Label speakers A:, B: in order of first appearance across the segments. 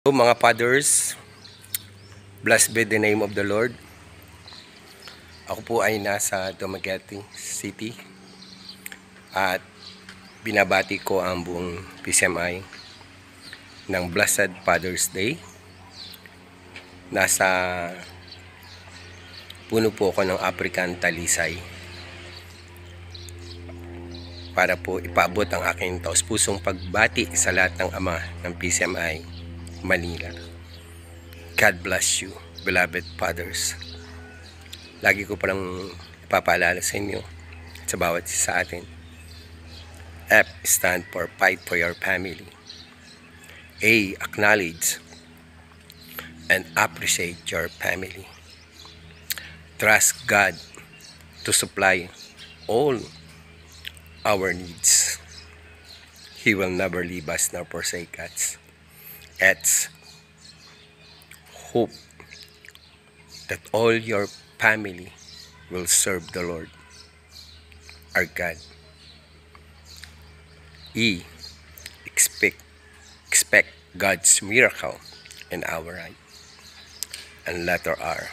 A: So, mga fathers, blessed be the name of the Lord. Ako po ay nasa Dumaguete City at binabati ko ang buong PCMI ng Blessed Father's Day. Nasa puno po ako ng African Talisay para po ipaabot ang aking taus-pusong pagbati sa lahat ng ama ng PCMI Manila. God bless you, beloved fathers. Lagi ko palang ipapaalala sa inyo at sa bawat isa sa atin. F stand for fight for your family. A, acknowledge and appreciate your family. Trust God to supply all our needs. He will never leave us nor forsake us. It's hope that all your family will serve the Lord, our God. E, expect God's miracle in our life. And letter R,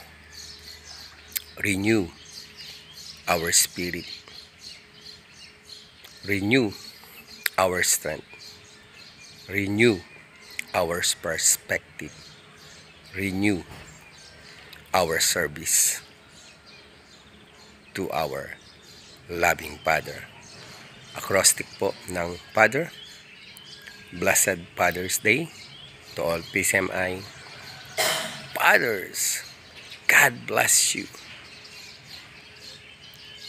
A: renew our spirit, renew our strength, renew our perspective, renew our service to our loving Father. Acrostic po ng Father. Blessed Father's Day to all PCMI fathers. God bless you.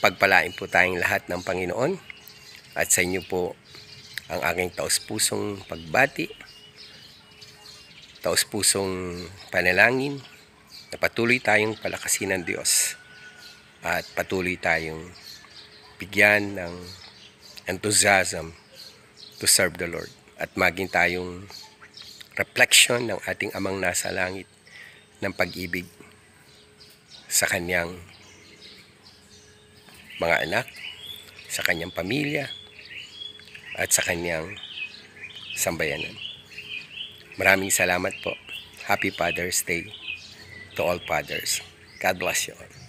A: Pagpalain po tayong lahat ng Panginoon at sa inyo po ang aking taus-pusong pagbati, taus-pusong panalangin na patuloy tayong palakasin ng Diyos at patuloy tayong bigyan ng enthusiasm to serve the Lord at maging tayong reflection ng ating amang nasa langit ng pag-ibig sa kanyang mga anak, sa kanyang pamilya at sa kanyang sambayanan. Maraming salamat po. Happy Father's Day to all fathers. God bless you all.